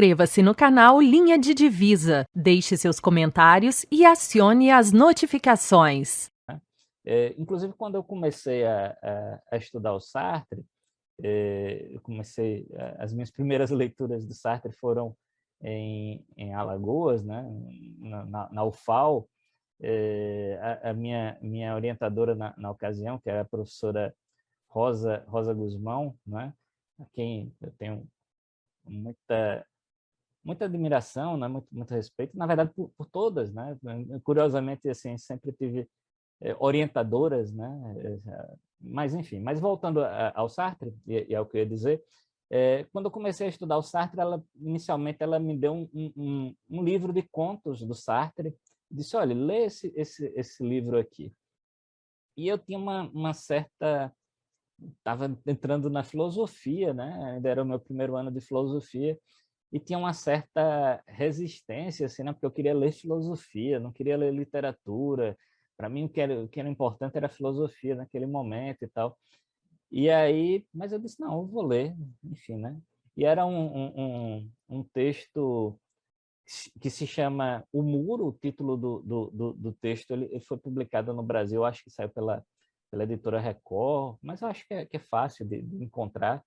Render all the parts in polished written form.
Inscreva-se no canal Linha de Divisa, deixe seus comentários e acione as notificações. Inclusive, quando eu comecei a estudar o Sartre, as minhas primeiras leituras do Sartre foram em Alagoas, né, na UFAL. A minha orientadora na ocasião, que era a professora Rosa Guzmão, né, a quem eu tenho muita admiração, né, muito respeito, na verdade, por todas, né? Curiosamente, assim, sempre tive orientadoras, né? Mas, enfim, mas voltando ao Sartre, e ao que eu ia dizer, quando eu comecei a estudar o Sartre, inicialmente ela me deu um livro de contos do Sartre, disse, olha, lê esse livro aqui. E eu tinha uma certa... Estava entrando na filosofia, né? Ainda era o meu primeiro ano de filosofia, e tinha uma certa resistência, assim, né? Porque eu queria ler filosofia, não queria ler literatura. Para mim, o que era importante era a filosofia naquele momento e tal. E aí, mas eu disse, não, eu vou ler, enfim, né? E era um texto que se chama O Muro, o título do texto, ele foi publicado no Brasil, acho que saiu pela editora Record, mas eu acho que é fácil de encontrar.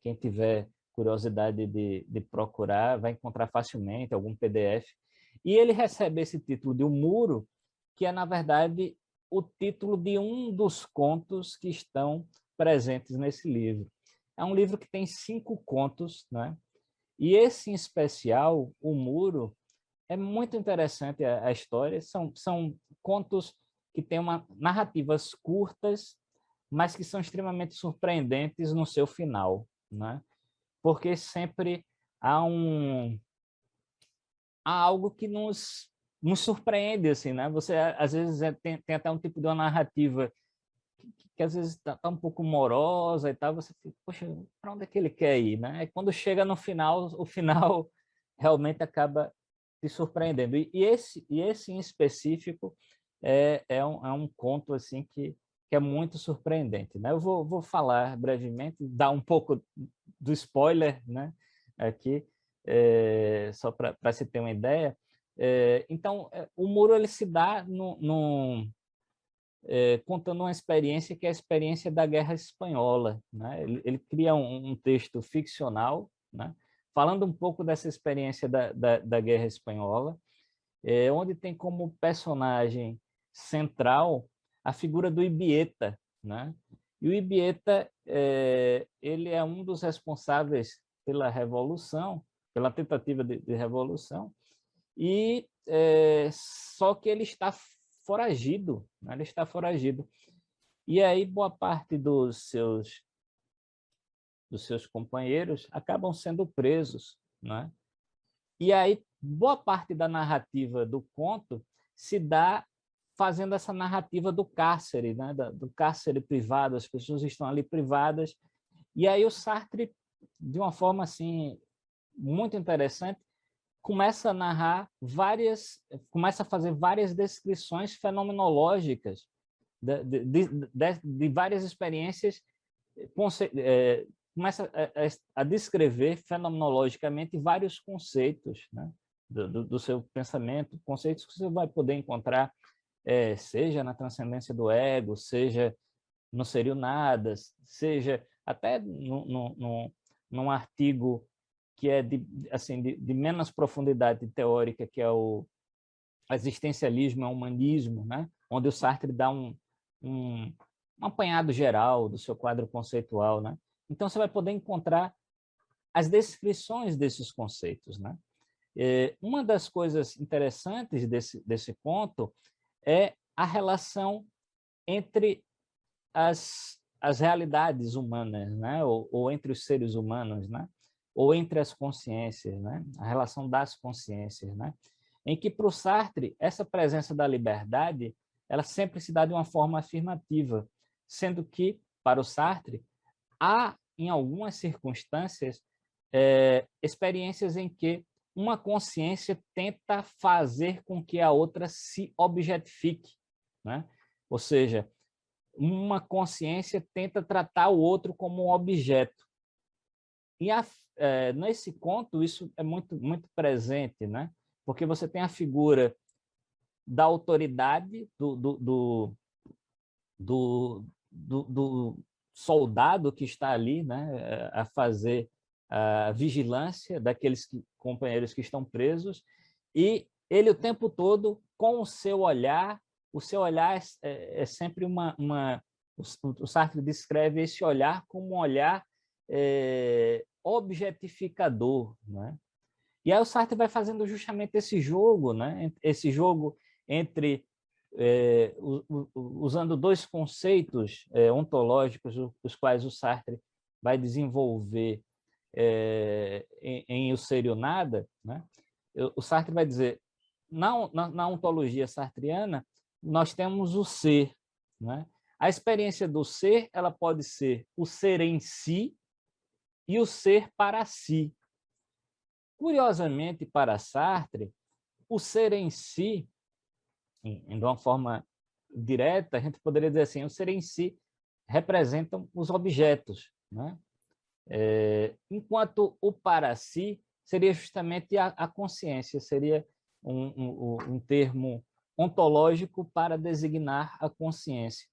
Quem tiver curiosidade de procurar, vai encontrar facilmente algum PDF. E ele recebe esse título de O Muro, que é, na verdade, o título de um dos contos que estão presentes nesse livro. É um livro que tem 5 contos, né? E esse, em especial, O Muro, é muito interessante a história. São contos que têm narrativas curtas, mas que são extremamente surpreendentes no seu final, né? Porque sempre há algo que nos surpreende, assim, né? Você, às vezes, tem até um tipo de uma narrativa que às vezes está um pouco morosa e tal, você fica, poxa, para onde é que ele quer ir, né? E quando chega no final, o final realmente acaba te surpreendendo. E esse em específico é um conto assim que é muito surpreendente, né? Eu vou falar brevemente, dar um pouco do spoiler, né? Aqui, só para se ter uma ideia. Então, o Muro ele se dá contando uma experiência que é a experiência da Guerra Espanhola, né? Ele cria um texto ficcional, né? Falando um pouco dessa experiência da Guerra Espanhola, onde tem como personagem central a figura do Ibieta, né? E o Ibieta, ele é um dos responsáveis pela revolução, pela tentativa de revolução, e só que ele está foragido, né? Ele está foragido. E aí boa parte dos seus companheiros acabam sendo presos, né? E aí boa parte da narrativa do conto se dá fazendo essa narrativa do cárcere, né? Do cárcere privado, as pessoas estão ali privadas. E aí o Sartre, de uma forma assim muito interessante, começa a narrar começa a fazer várias descrições fenomenológicas de várias experiências, começa a descrever fenomenologicamente vários conceitos, né, do seu pensamento, conceitos que você vai poder encontrar, seja na transcendência do ego, seja no seria o nada, seja até num artigo que é assim, de menos profundidade teórica, que é o Existencialismo é Humanismo, né? Onde o Sartre dá um apanhado geral do seu quadro conceitual, né? Então, você vai poder encontrar as descrições desses conceitos, né? Uma das coisas interessantes desse conto é a relação entre as realidades humanas, né? Ou entre os seres humanos, né? Ou entre as consciências, né? A relação das consciências, né? Em que, para o Sartre, essa presença da liberdade ela sempre se dá de uma forma afirmativa, sendo que, para o Sartre, há, em algumas circunstâncias, experiências em que uma consciência tenta fazer com que a outra se objetifique, né? Ou seja, uma consciência tenta tratar o outro como um objeto. E nesse conto, isso é muito, muito presente, né? Porque você tem a figura da autoridade, do soldado que está ali, né, a fazer a vigilância daqueles companheiros que estão presos, e ele o tempo todo, com o seu olhar é sempre o Sartre descreve esse olhar como um olhar objetificador, né? E aí o Sartre vai fazendo justamente esse jogo, né? Esse jogo entre usando dois conceitos ontológicos, os quais o Sartre vai desenvolver em O Ser e o Nada, né? O Sartre vai dizer, na ontologia sartriana, nós temos o ser, né? A experiência do ser, ela pode ser o ser em si e o ser para si. Curiosamente, para Sartre, o ser em si, de uma forma direta, a gente poderia dizer assim, o ser em si representam os objetos, né? Enquanto o para si seria justamente a consciência, seria um termo ontológico para designar a consciência.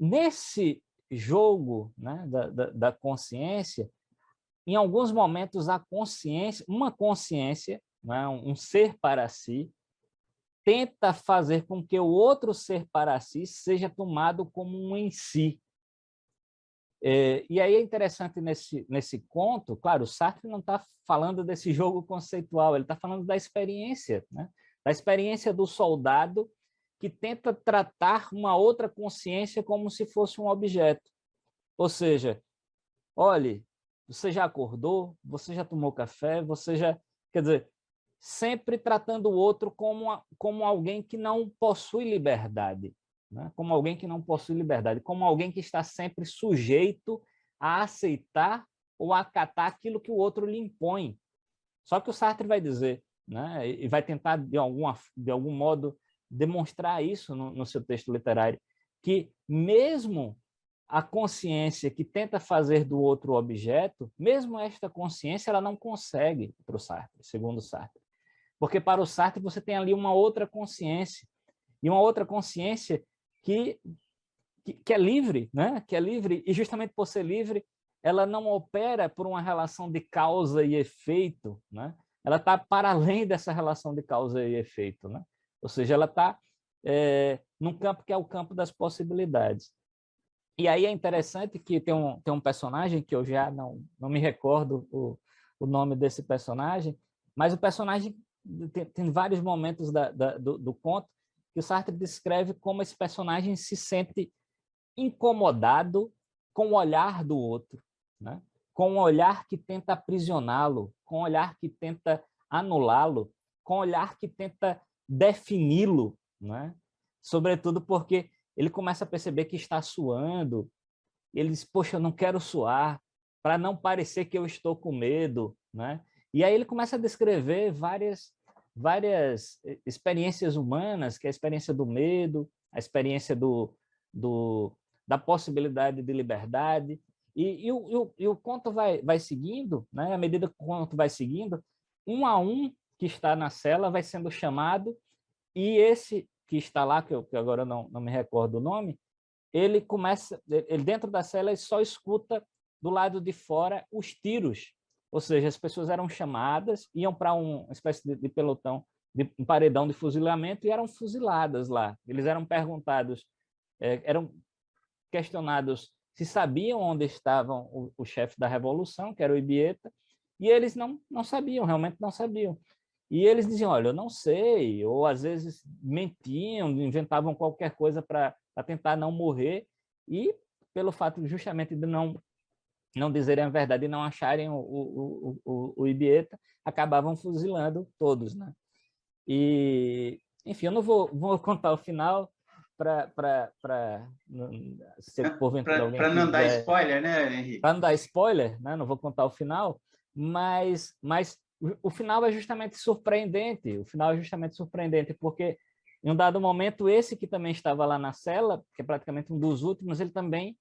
Nesse jogo, né, da consciência, em alguns momentos a consciência, uma consciência, né, um ser para si, tenta fazer com que o outro ser para si seja tomado como um em si. E aí é interessante nesse conto, claro, o Sartre não está falando desse jogo conceitual, ele está falando da experiência, né? Da experiência do soldado que tenta tratar uma outra consciência como se fosse um objeto. Ou seja, olhe, você já acordou, você já tomou café, você já... Quer dizer, sempre tratando o outro como alguém que não possui liberdade, né? Como alguém que não possui liberdade, como alguém que está sempre sujeito a aceitar ou a acatar aquilo que o outro lhe impõe. Só que o Sartre vai dizer, né, e vai tentar, de algum modo, demonstrar isso no seu texto literário, que mesmo a consciência que tenta fazer do outro objeto, mesmo esta consciência, ela não consegue para o Sartre, segundo o Sartre. Porque para o Sartre você tem ali uma outra consciência, e uma outra consciência que é livre, né? Que é livre, e justamente por ser livre, ela não opera por uma relação de causa e efeito, né? Ela está para além dessa relação de causa e efeito, né? Ou seja, ela está num campo que é o campo das possibilidades. E aí é interessante que tem um personagem que eu já não me recordo o nome desse personagem, mas o personagem tem vários momentos do conto que o Sartre descreve como esse personagem se sente incomodado com o olhar do outro, né? Com um olhar que tenta aprisioná-lo, com um olhar que tenta anulá-lo, com um olhar que tenta defini-lo, né? Sobretudo porque ele começa a perceber que está suando, ele diz, poxa, eu não quero suar, para não parecer que eu estou com medo, né? E aí ele começa a descrever várias experiências humanas, que é a experiência do medo, a experiência da possibilidade de liberdade, e o conto vai seguindo, né? À medida que o conto vai seguindo, um a um que está na cela vai sendo chamado, e esse que está lá, que agora não me recordo o nome, ele dentro da cela ele só escuta do lado de fora os tiros, ou seja, as pessoas eram chamadas, iam para uma espécie de pelotão, de um paredão de fuzilamento, e eram fuziladas lá. Eles eram perguntados, eram questionados se sabiam onde estavam o chefe da revolução, que era o Ibieta, e eles não sabiam, realmente não sabiam. E eles diziam, olha, eu não sei, ou às vezes mentiam, inventavam qualquer coisa para tentar não morrer, e pelo fato justamente de não dizerem a verdade e não acharem o Ibieta, acabavam fuzilando todos, né? E, enfim, eu não vou contar o final para se porventura alguém para não dar quiser... spoiler, né, Henrique? Para não dar spoiler, né? Não vou contar o final, mas o final é justamente surpreendente. O final é justamente surpreendente, porque em um dado momento, esse que também estava lá na cela, que é praticamente um dos últimos, ele também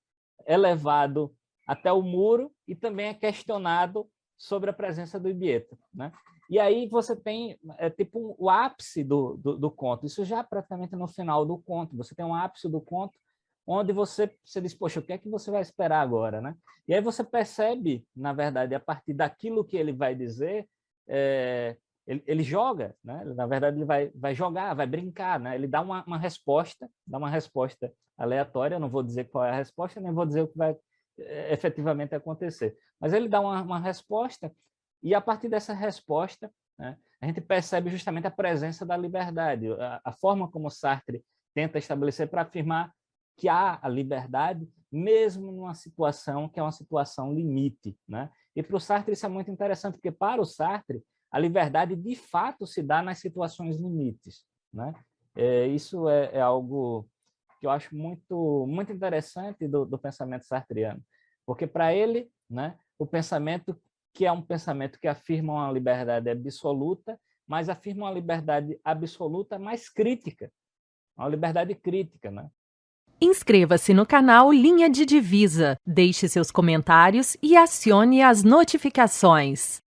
é levado até o muro e também é questionado sobre a presença do Ibieta, né? E aí você tem tipo o ápice do conto, isso já praticamente no final do conto, você tem um ápice do conto onde você diz, poxa, o que é que você vai esperar agora, né? E aí você percebe, na verdade, a partir daquilo que ele vai dizer, ele joga, né? Na verdade, ele vai jogar, vai brincar, né? Ele dá uma resposta aleatória, não vou dizer qual é a resposta, nem vou dizer o que vai efetivamente acontecer, mas ele dá uma resposta, e a partir dessa resposta, né, a gente percebe justamente a presença da liberdade, a forma como Sartre tenta estabelecer para afirmar que há a liberdade, mesmo numa situação que é uma situação limite, né? E para o Sartre isso é muito interessante, porque para o Sartre a liberdade de fato se dá nas situações limites, né? Isso é algo que eu acho muito interessante do pensamento sartriano, porque para ele, né, o pensamento que é um pensamento que afirma uma liberdade absoluta, mas afirma uma liberdade absoluta mais crítica, uma liberdade crítica, né? Inscreva-se no canal Linha de Divisa, deixe seus comentários e acione as notificações.